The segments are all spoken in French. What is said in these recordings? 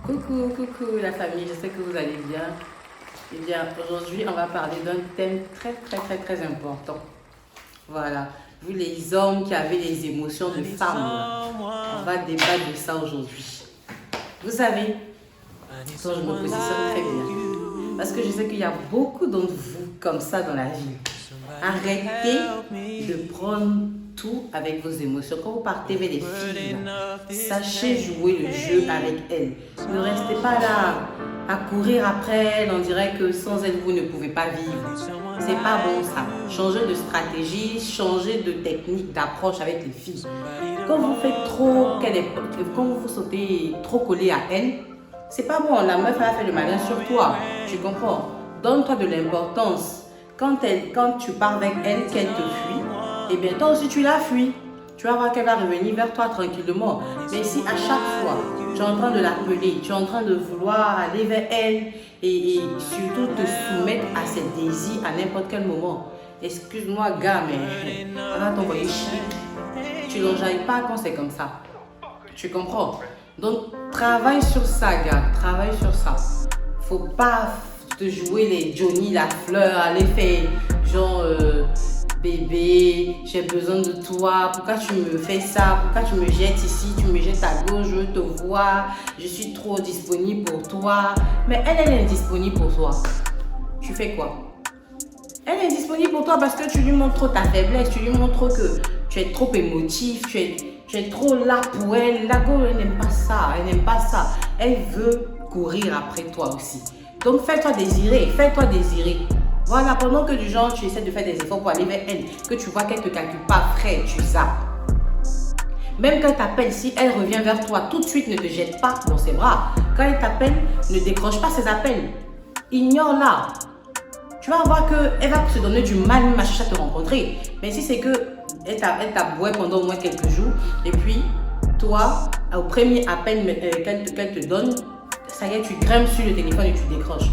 Coucou, coucou la famille, je sais que vous allez bien. Eh bien, aujourd'hui, on va parler d'un thème très important. Voilà, vous les hommes qui avez les émotions de femmes, on va débattre de ça aujourd'hui. Vous savez, quand je me positionne très bien, parce que je sais qu'il y a beaucoup d'entre vous comme ça dans la vie. Arrêtez de prendre tout avec vos émotions. Quand vous partez vers les filles, sachez jouer le jeu avec elles. Ne restez pas là à courir après elles. On dirait que sans elles, vous ne pouvez pas vivre. C'est pas bon ça. Changez de stratégie, changez de technique, d'approche avec les filles. Quand vous faites trop, quand vous sautez trop collé à elles, c'est pas bon. La meuf, elle a fait le malin sur toi. Tu comprends? Donne-toi de l'importance. Quand tu pars avec elle, qu'elle te fuit, et bien toi aussi tu la fuis. Tu vas voir qu'elle va revenir vers toi tranquillement. Mais si à chaque fois, tu es en train de l'appeler, tu es en train de vouloir aller vers elle et surtout te soumettre à ses désirs à n'importe quel moment, excuse-moi gars, mais elle va t'envoyer chier. Tu n'enjailles pas quand c'est comme ça. Tu comprends? Donc travaille sur ça gars, travaille sur ça. Faut pas te jouer les Johnny la fleur, aller faire genre bébé, j'ai besoin de toi, pourquoi tu me fais ça, pourquoi tu me jettes ici, tu me jettes à gauche, je veux te voir, je suis trop disponible pour toi. Mais elle est disponible pour toi. Tu fais quoi? Elle est disponible pour toi parce que tu lui montres trop ta faiblesse, tu lui montres que tu es trop émotif, tu es trop là pour elle. La go, elle n'aime pas ça, elle n'aime pas ça. Elle veut courir après toi aussi. Donc fais-toi désirer, fais-toi désirer. Voilà, pendant que du genre tu essaies de faire des efforts pour aller vers elle, que tu vois qu'elle ne te calcule pas, frère, tu zappes. Même quand elle t'appelle, si elle revient vers toi, tout de suite ne te jette pas dans ses bras. Quand elle t'appelle, ne décroche pas ses appels. Ignore-la. Tu vas voir qu'elle va se donner du mal même à chercher à te rencontrer. Mais si c'est qu'elle t'a boué pendant au moins quelques jours, et puis toi, au premier appel qu'elle te donne, ça y est, tu grimpes sur le téléphone et tu décroches.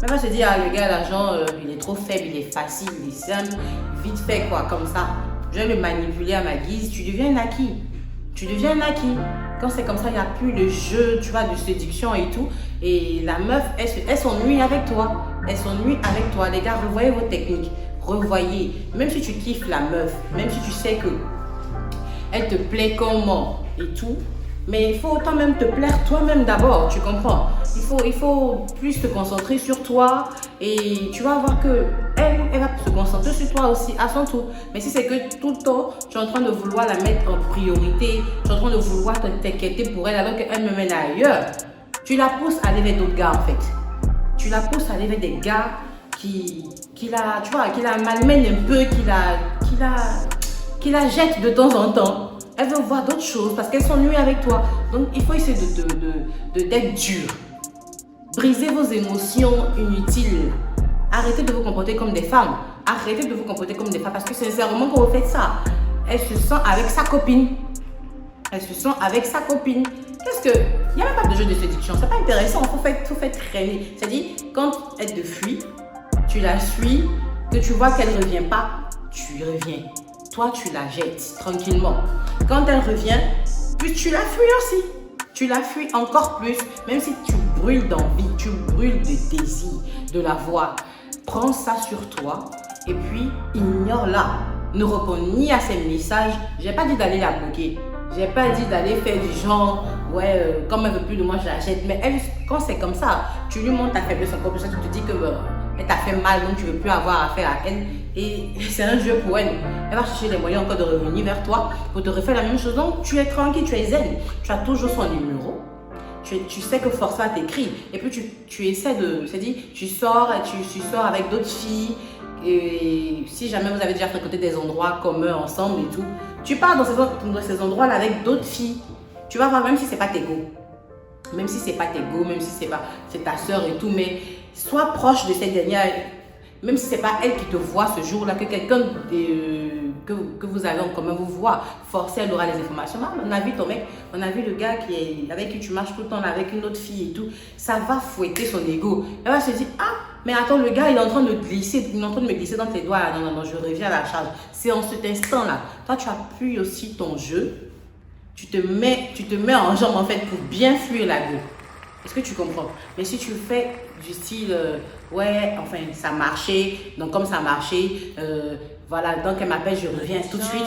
Mais va se dire, ah, le gars, l'argent, il est trop faible, il est facile, il est simple, vite fait, quoi, comme ça. Je vais le manipuler à ma guise, tu deviens un acquis. Tu deviens un acquis. Quand c'est comme ça, il n'y a plus le jeu, tu vois, de séduction et tout. Et la meuf, elle s'ennuie avec toi. Elle s'ennuie avec toi. Les gars, revoyez vos techniques. Revoyez. Même si tu kiffes la meuf, même si tu sais que elle te plaît comment et tout, mais il faut autant même te plaire toi-même d'abord, tu comprends? Il faut plus te concentrer sur toi et tu vas voir que elle va se concentrer sur toi aussi à son tour. Mais si c'est que tout le temps, tu es en train de vouloir la mettre en priorité, tu es en train de vouloir t'inquiéter pour elle alors qu'elle me mène ailleurs, tu la pousses à aller vers d'autres gars en fait. Tu la pousses à aller vers des gars qui la malmènent un peu, qui la jettent de temps en temps. Elle veut voir d'autres choses parce qu'elles s'ennuient avec toi. Donc, il faut essayer d'être dur. Brisez vos émotions inutiles. Arrêtez de vous comporter comme des femmes. Arrêtez de vous comporter comme des femmes parce que sincèrement, quand vous faites ça, elle se sent avec sa copine. Elle se sent avec sa copine. Qu'est-ce que... Il n'y a même pas de jeu de séduction. C'est pas intéressant. Il faut faire traîner. C'est-à-dire, quand elle te fuit, tu la suis, que tu vois qu'elle ne revient pas, tu reviens. Toi, tu la jettes tranquillement. Quand elle revient, puis tu la fuis aussi. Tu la fuis encore plus, même si tu brûles d'envie, tu brûles de désir de la voir. Prends ça sur toi et puis ignore-la. Ne réponds ni à ses messages. J'ai pas dit d'aller la bloquer. J'ai pas dit d'aller faire du genre, ouais, comme elle veut plus de moi, je la jette. Mais elle, quand c'est comme ça, tu lui montres ta faiblesse encore plus. Tu te dis que elle t'a fait mal, donc tu ne veux plus avoir affaire à elle. Et c'est un jeu pour elle. Elle va chercher les moyens encore de revenir vers toi pour te refaire la même chose. Donc tu es tranquille, tu es zen. Tu as toujours son numéro. Tu sais que Força t'écrit. Et puis tu essaies de... C'est-à-dire, tu sors avec d'autres filles. Et si jamais vous avez déjà fréquenté des endroits communs ensemble et tout, tu pars dans ces endroits-là avec d'autres filles. Tu vas voir, même si c'est pas tes go. Même si c'est pas tes go, même si c'est ta soeur et tout, mais sois proche de cette dernière, même si c'est pas elle qui te voit ce jour-là, que quelqu'un que vous avez en commun vous voit, forcément elle aura les informations. Ah, on a vu ton mec, on a vu le gars avec qui tu marches tout le temps, avec une autre fille et tout. Ça va fouetter son ego. Elle va se dire, ah, mais attends, le gars il est en train de glisser, il est en train de me glisser dans tes doigts. Non, je reviens à la charge. C'est en cet instant-là. Toi, tu appuies aussi ton jeu. Tu te mets en jambe en fait pour bien fuir la go. Est-ce que tu comprends? Mais si tu fais du style, ouais, enfin, ça marchait, donc comme ça marchait, voilà, donc elle m'appelle, je reviens tout de suite,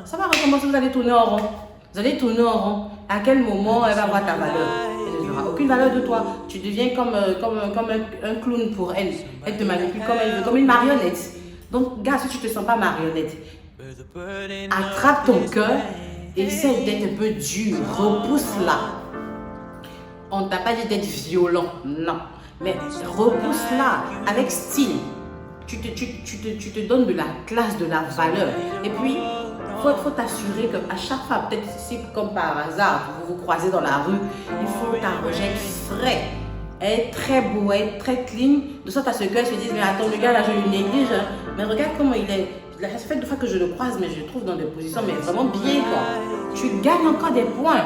ça va recommencer, vous allez tourner en rond. Vous allez tourner en rond. À quel moment elle va voir ta valeur? Elle n'aura aucune valeur de toi. Tu deviens comme un clown pour elle. Elle te manipule comme elle veut, comme une marionnette. Donc, gars, si tu ne te sens pas marionnette, attrape ton cœur, essaie d'être un peu dur, repousse-la. On ne t'a pas dit d'être violent, non. Mais repousse-la avec style. Tu te donnes de la classe, de la valeur. Et puis, faut t'assurer qu'à chaque fois, peut-être si comme par hasard, vous vous croisez dans la rue, il faut t'arranger frais. Être très beau, être très clean, de sorte à ce qu'elle se dise, mais attends, le gars là, je le néglige, hein. Mais regarde comment il est. Ça fait 2 fois que je le croise, mais je le trouve dans des positions, mais vraiment bien, quoi. Tu gagnes encore des points.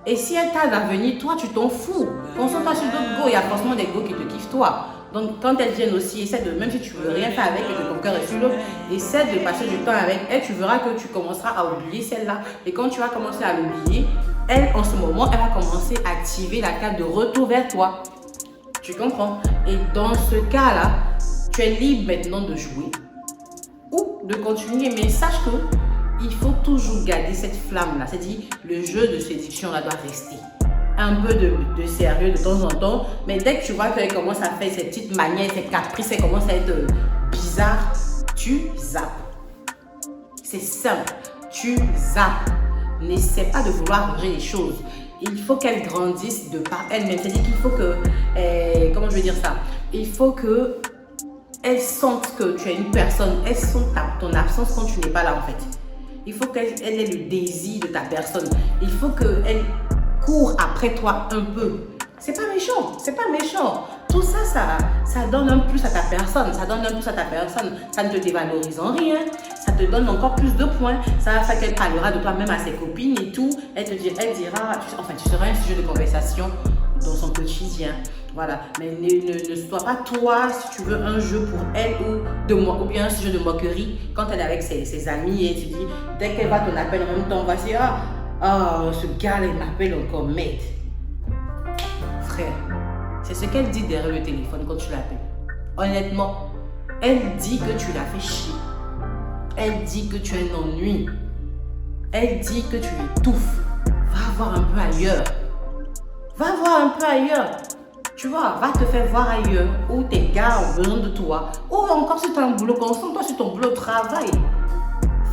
Et si elle t'a d'avenir, toi, tu t'en fous. Concentre-toi sur d'autres go, il y a forcément des go qui te kiffent, toi. Donc, quand elles viennent aussi, essaie de, même si tu veux rien faire avec et que ton cœur est sur l'autre, essaie de passer du temps avec elle. Tu verras que tu commenceras à oublier celle-là. Et quand tu vas commencer à l'oublier, elle, en ce moment, elle va commencer à activer la carte de retour vers toi. Tu comprends? Et dans ce cas-là, tu es libre maintenant de jouer ou de continuer. Mais sache que il faut toujours garder cette flamme-là. C'est-à-dire, le jeu de séduction-là doit rester. Un peu de sérieux de temps en temps, mais dès que tu vois qu'elle commence à faire ses petites manières, ses caprices, elle commence à être bizarre, tu zappes. C'est simple, tu zappes. N'essaie pas de vouloir changer les choses. Il faut qu'elle grandisse de par elle-même. C'est-à-dire qu'il faut que, comment je vais dire ça? Il faut que elle sente que tu es une personne, elle sente ton absence quand tu n'es pas là en fait. Il faut qu'elle ait le désir de ta personne. Il faut qu'elle court après toi un peu. C'est pas méchant, c'est pas méchant. Tout ça, ça donne un plus à ta personne. Ça donne un plus à ta personne. Ça ne te dévalorise en rien. Ça te donne encore plus de points. Ça va faire qu'elle parlera de toi même à ses copines et tout. Elle dira, enfin, tu seras un sujet de conversation dans son quotidien. Voilà. Mais ne sois pas toi, si tu veux, un jeu pour elle ou bien un sujet de moquerie quand elle est avec ses amis et tu dis, dès qu'elle va ton appel en même temps, on va se dire, ce gars-là, il m'appelle encore mec. Frère, c'est ce qu'elle dit derrière le téléphone quand tu l'appelles. Honnêtement, elle dit que tu l'as fait chier. Elle dit que tu es un ennui. Elle dit que tu l'étouffes. Va voir un peu ailleurs. Va voir un peu ailleurs. Tu vois, va te faire voir ailleurs où tes gars ont besoin de toi. Ou encore si tu as un boulot, concentre-toi sur ton boulot, travail.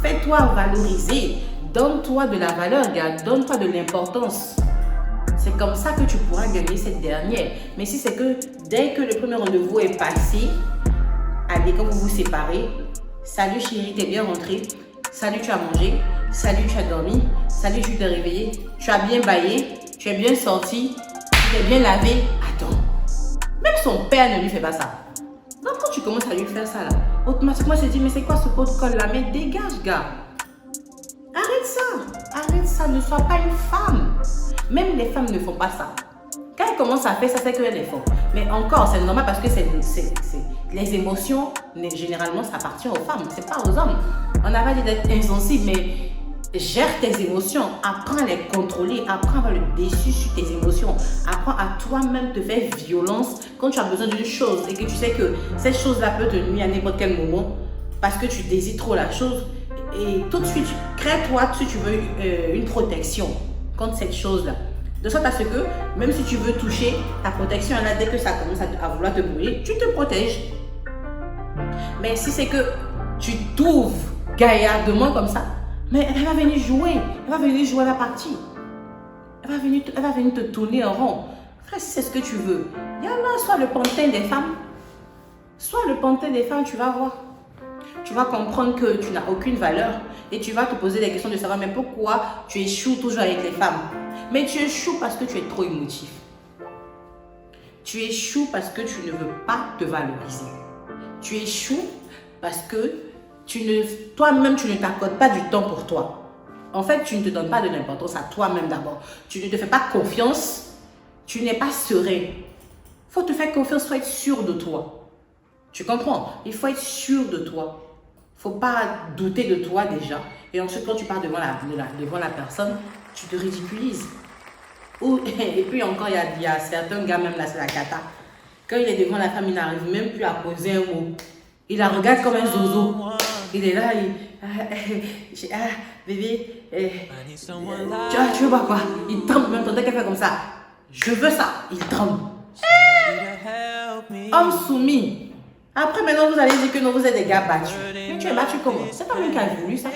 Fais-toi valoriser. Donne-toi de la valeur, gars. Donne-toi de l'importance. C'est comme ça que tu pourras gagner cette dernière. Mais si c'est que dès que le premier rendez-vous est passé, allez, quand vous vous séparez, salut chérie, t'es bien rentré. Salut, tu as mangé. Salut, tu as dormi. Salut, tu t'es réveillé. Tu as bien baillé. Tu es bien sorti. Tu t'es bien lavé. Attends. Même son père ne lui fait pas ça. Donc quand tu commences à lui faire ça là, automatiquement il se dit mais c'est quoi ce pot de colle là? Mais dégage, gars. Arrête ça. Arrête ça. Ne sois pas une femme. Même les femmes ne font pas ça. Quand elles commencent à faire ça, c'est qu'elles les font. Mais encore, c'est normal parce que les émotions, généralement, ça appartient aux femmes. C'est pas aux hommes. On n'a pas dit d'être insensible, mais gère tes émotions. Apprends à les contrôler. Apprends à avoir le dessus sur tes émotions. Apprends à toi-même te faire violence quand tu as besoin d'une chose et que tu sais que cette chose-là peut te nuire à n'importe quel moment parce que tu désires trop la chose. Et tout de suite, crée-toi, si tu veux, une protection contre cette chose-là. De sorte à ce que, même si tu veux toucher, ta protection est là, dès que ça commence à vouloir te brûler, tu te protèges. Mais si c'est que tu t'ouvres gaillardement comme ça, mais elle va venir jouer, elle va partir. Elle va venir te tourner en rond. Frère, si c'est ce que tu veux, il y en a, soit le pantin des femmes, tu vas voir. Tu vas comprendre que tu n'as aucune valeur et tu vas te poser des questions de savoir mais pourquoi tu échoues toujours avec les femmes. Mais tu échoues parce que tu es trop émotif. Tu échoues parce que tu ne veux pas te valoriser. Tu échoues parce que toi-même tu ne t'accordes pas du temps pour toi. En fait, tu ne te donnes pas de l'importance à toi-même d'abord. Tu ne te fais pas confiance. Tu n'es pas serein. Il faut te faire confiance, il faut être sûr de toi. Tu comprends? Il faut être sûr de toi. Il ne faut pas douter de toi déjà. Et ensuite, quand tu pars devant la personne, tu te ridiculises. Et puis encore, il y a certains gars, même là, c'est la cata. Quand il est devant la femme, il n'arrive même plus à poser un mot. Il la regarde comme un zozo. Il est là, bébé, tu veux voir quoi? Il tremble même, t'entends qu'elle fait comme ça. Je veux ça, il tremble. Homme soumis. Après, maintenant, vous allez dire que non, vous êtes des gars battus. Mais tu es battu comment? C'est toi-même qui as voulu ça.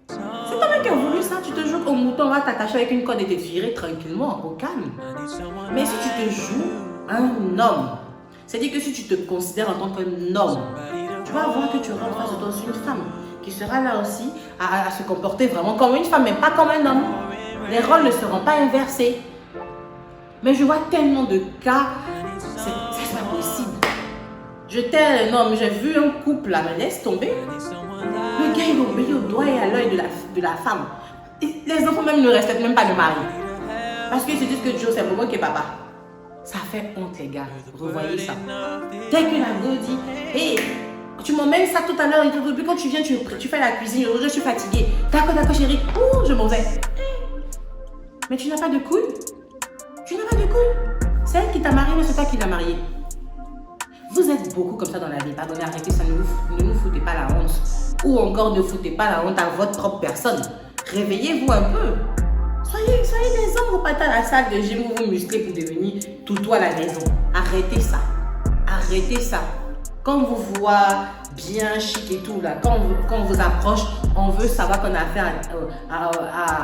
C'est toi-même qui as voulu ça. Tu te joues au mouton, on va t'attacher avec une corde et te tirer tranquillement, au calme. Mais si tu te joues un homme, c'est-à-dire que si tu te considères en tant qu'un homme, tu vas voir que tu rentres face de toi une femme qui sera là aussi à se comporter vraiment comme une femme, mais pas comme un homme. Les rôles ne seront pas inversés. Mais je vois tellement de cas, c'est pas possible. Je t'ai, non, mais j'ai vu un couple là, mais laisse tomber. Le gars, il obéit au doigt et à l'œil de la femme. Et les enfants même ne respectent même pas le mari. Parce qu'ils se disent que Joe, c'est pour moi qui est papa. Ça fait honte, les gars. Revoyez ça. Dès que la go dit, hé, tu m'emmènes ça tout à l'heure, et puis quand tu viens, tu fais la cuisine, je suis fatiguée. D'accord, chérie. Ouh, je m'en vais. Mais tu n'as pas de couilles. Tu n'as pas de couilles. C'est elle qui t'a marié, mais c'est toi qui l'as mariée. Vous êtes beaucoup comme ça dans la vie. Pardonnez, arrêtez ça, ne nous foutez pas la honte. Ou encore ne foutez pas la honte à votre propre personne. Réveillez-vous un peu. Soyez des hommes, vous partez à la salle de gym, vous vous musclez pour devenir toutou à la maison. Arrêtez ça. Arrêtez ça. Quand on vous voit bien chic et tout, là, quand on vous approche, on veut savoir qu'on a affaire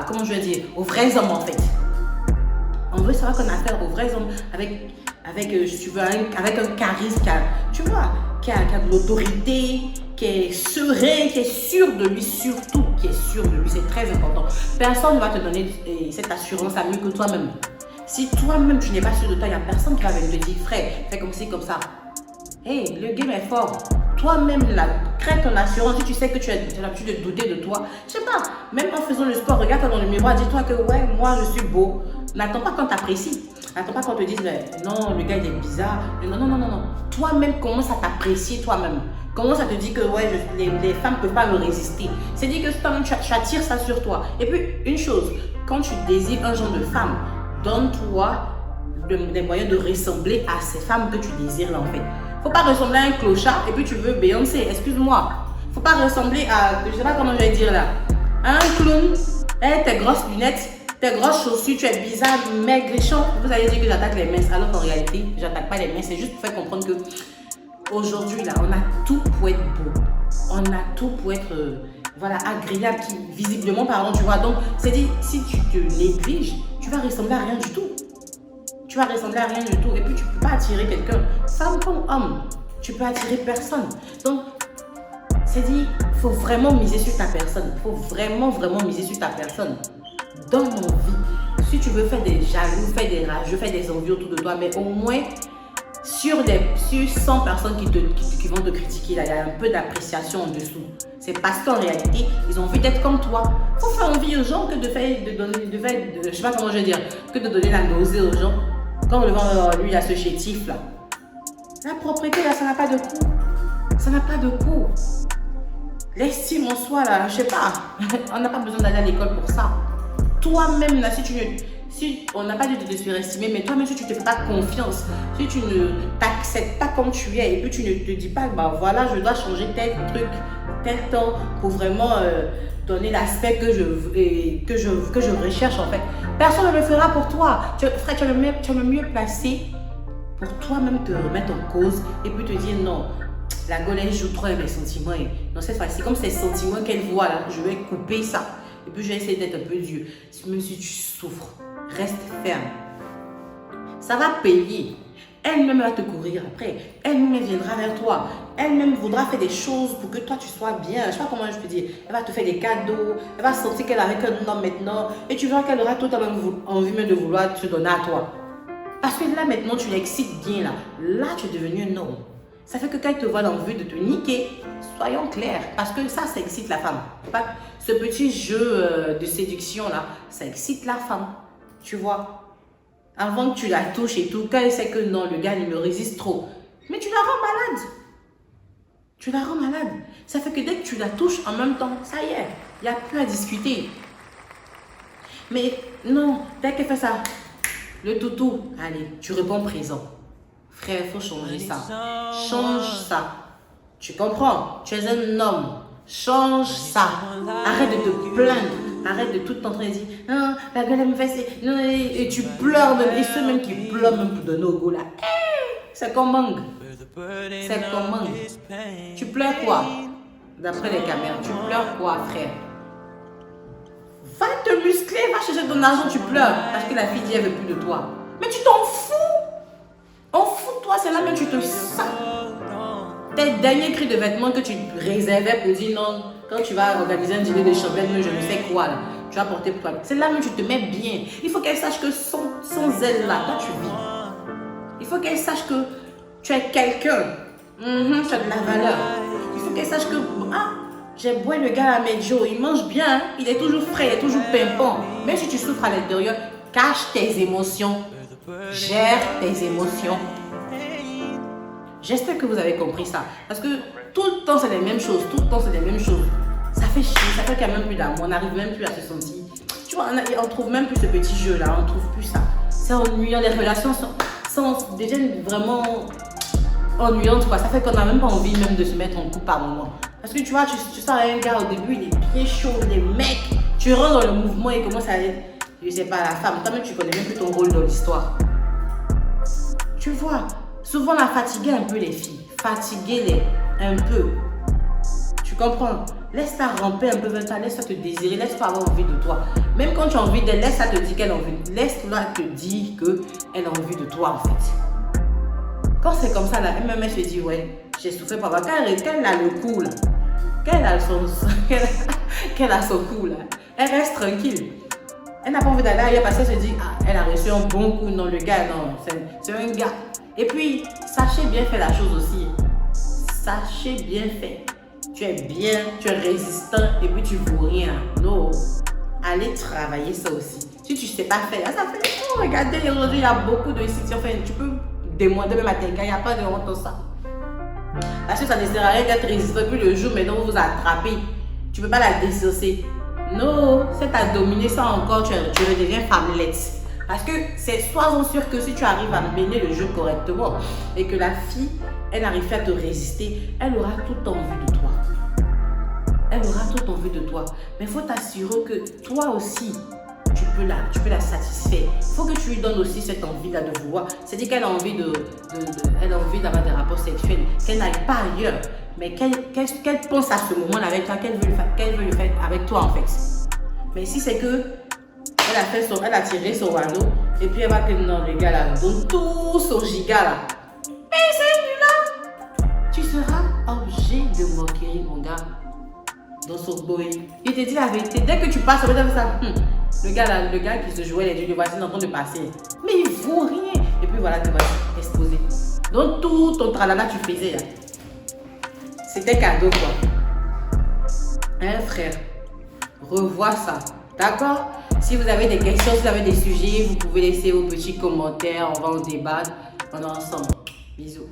comment je vais dire, aux vrais hommes en fait. On veut savoir qu'on a affaire aux vrais hommes avec si tu veux, avec un charisme qui a de l'autorité, qui est serein, qui est sûr de lui, surtout, qui est sûr de lui, c'est très important. Personne ne va te donner cette assurance à mieux que toi-même. Si toi-même tu n'es pas sûr de toi, il n'y a personne qui va venir te dire, frère, fais comme ci, comme ça. Hey, le game est fort. Toi-même, crée ton assurance. Si tu sais que tu as l'habitude de douter de toi, je sais pas, même en faisant le sport, regarde dans le miroir, dis-toi que ouais, moi je suis beau. N'attends pas qu'on t'apprécie. N'attends pas qu'on te dise, non, le gars il est bizarre. Non. Toi-même, commence à t'apprécier toi-même. Commence à te dire que ouais, les femmes ne peuvent pas me résister. C'est dire que toi-même, tu attires ça sur toi. Et puis, une chose, quand tu désires un genre de femme, donne-toi des moyens de ressembler à ces femmes que tu désires là en fait. Faut pas ressembler à un clochard et puis tu veux Beyoncé, excuse-moi. Faut pas ressembler à, je sais pas comment je vais dire là, à un clown. Tes grosses lunettes, tes grosses chaussures, tu es bizarre, maigrichon. Vous allez dire que j'attaque les minces, alors qu'en réalité, j'attaque pas les minces. C'est juste pour faire comprendre que aujourd'hui là, on a tout pour être beau. On a tout pour être agréable, visiblement parlant, tu vois. Donc, c'est dit, si tu te négliges, tu vas ressembler à rien du tout. Tu vas ressembler à rien du tout et puis tu ne peux pas attirer quelqu'un. Femme comme homme, tu peux attirer personne. Donc, c'est dit, il faut vraiment miser sur ta personne. Il faut vraiment miser sur ta personne. Donne envie. Si tu veux faire des jaloux, faire des rageux, faire des envies autour de toi, mais au moins, sur 100 personnes qui vont te critiquer, là, il y a un peu d'appréciation en dessous. C'est parce qu'en réalité, ils ont envie d'être comme toi. Il faut faire envie aux gens que de je sais pas comment je vais dire, que de donner la nausée aux gens. Quand on le vend, lui, il a ce chétif là. La propriété là, ça n'a pas de coût. Ça n'a pas de coût. L'estime en soi là, je sais pas. On n'a pas besoin d'aller à l'école pour ça. Toi-même là, si on n'a pas dit de te surestimer, mais toi-même si tu ne te fais pas confiance, si tu ne t'acceptes pas comme tu es et puis tu ne te dis pas, bah voilà, je dois changer tel truc, tel temps pour vraiment donner l'aspect que je recherche en fait. Personne ne le fera pour toi. Frère, tu es le mieux placé pour toi-même te remettre en cause et puis te dire non, la Golène joue trop avec mes sentiments. Et non, cette fois-ci, comme ces sentiments qu'elle voit là, je vais couper ça. Et puis je vais essayer d'être un peu dur. Même si tu souffres, reste ferme. Ça va payer. Elle-même va te courir après. Elle-même viendra vers toi. Elle-même voudra faire des choses pour que toi tu sois bien. Je ne sais pas comment je peux dire. Elle va te faire des cadeaux. Elle va sentir qu'elle est avec un homme maintenant. Et tu verras qu'elle aura totalement envie même de vouloir te donner à toi. Parce que là maintenant tu l'excites bien là. Là tu es devenu un homme. Ça fait que quand elle te voit l'envie de te niquer, soyons clairs. Parce que ça excite la femme. Ce petit jeu de séduction là, ça excite la femme. Tu vois. Avant que tu la touches et tout, quand elle sait que non, le gars il me résiste trop. Mais tu la rends malade. Tu la rends malade. Ça fait que dès que tu la touches en même temps, ça y est, il n'y a plus à discuter. Mais non, dès qu'elle fait ça, le toutou, allez, tu réponds présent. Frère, il faut changer ça. Change ça. Tu comprends? Tu es un homme. Change ça. Arrête de te plaindre. Arrête de tout t'entrer et dire non, la gueule elle me fait c'est. Non, et tu pleures. Et ceux même qui pleurent même pour donner au goût là. C'est comme mangue. C'est comme mangue. Tu pleures quoi? D'après les caméras, tu pleures quoi, frère? Va te muscler, va chercher ton argent, tu pleures. Parce que la fille dit elle veut plus de toi. Mais tu t'en fous. On fout de toi, c'est là même tu te sens. Tes derniers cris de vêtements que tu réservais pour dire non, quand tu vas organiser un dîner de champêtre, je ne sais quoi, là, tu vas porter pour toi. C'est là même tu te mets bien. Il faut qu'elle sache que sans elle là, toi tu vis. Il faut qu'elle sache que tu es quelqu'un. Tu as de la valeur. Il faut qu'elle sache que j'ai beau le gars à Medjo, il mange bien, il est toujours frais, il est toujours pimpant. Même si tu souffres à l'intérieur, cache tes émotions. Gère tes émotions. J'espère que vous avez compris ça. Parce que tout le temps, c'est les mêmes choses. Tout le temps, c'est les mêmes choses. Ça fait chier. Ça fait qu'il n'y a même plus d'amour. On n'arrive même plus à se sentir. Tu vois, on trouve même plus ce petit jeu-là. On trouve plus ça. C'est ennuyant. Les relations deviennent vraiment ennuyantes, quoi. Ça fait qu'on n'a même pas envie même de se mettre en couple par moment. Parce que tu vois, tu sens un gars au début, il est bien chaud. Les mecs, tu rentres dans le mouvement et commence à être, je sais pas, la femme. Toi-même, tu connais même plus ton rôle dans l'histoire. Tu vois, souvent on a fatigué un peu les filles. Fatiguez-les un peu. Tu comprends? Laisse-la ramper un peu vers toi, laisse-la te désirer, laisse-la avoir envie de toi. Même quand tu as envie d'elle, laisse-la te dire qu'elle a envie. Laisse-la te dire qu'elle a envie de toi en fait. Quand c'est comme ça, la même elle se dit, ouais, j'ai souffert par quand elle a le coup là, qu'elle a son coup là, elle reste tranquille. Elle n'a pas envie d'aller ailleurs parce qu'elle se dit, elle a reçu un bon coup. Non, le gars, non, c'est un gars. Et puis, sachez bien faire la chose aussi. Sachez bien faire. Tu es bien, tu es résistant et puis tu ne vaux rien. Non. Allez travailler ça aussi. Si tu ne sais pas faire, ça fait, regardez, aujourd'hui, il y a beaucoup de sites. Enfin, tu peux demander même à tes gars, il n'y a pas de honte dans ça. Parce que ça ne sert à rien d'être résistant. Puis le jour, maintenant, vous vous attrapez. Tu ne peux pas la dissocier. Non, c'est à dominer ça encore, tu redeviens femmelette. Parce que c'est sois-en sûr que si tu arrives à mener le jeu correctement et que la fille, elle n'arrive pas à te résister, elle aura tout envie de toi. Elle aura tout envie de toi. Mais il faut t'assurer que toi aussi, tu peux la satisfaire. Il faut que tu lui donnes aussi cette envie-là de vouloir. C'est-à-dire qu'elle a envie elle a envie d'avoir des rapports sexuels, qu'elle n'aille pas ailleurs. Mais qu'elle pense à ce moment-là avec toi, qu'elle veut le faire avec toi en fait. Mais si c'est que elle a tiré son anneau et puis elle va que non, le gars là, donne tout son giga là. Mais c'est lui là. Tu seras objet de moquerie, mon gars, dans son boy. Il te dit la vérité. Dès que tu passes, ça, le gars qui se jouait les yeux, voici en train de passer. Mais il vaut rien. Et puis voilà, tu vas exposer. Donc tout ton tralala tu faisais là. C'était cadeau quoi. Hein frère, revois ça. D'accord? Si vous avez des questions, si vous avez des sujets, vous pouvez laisser vos petits commentaires. On va en débattre. On est ensemble. Bisous.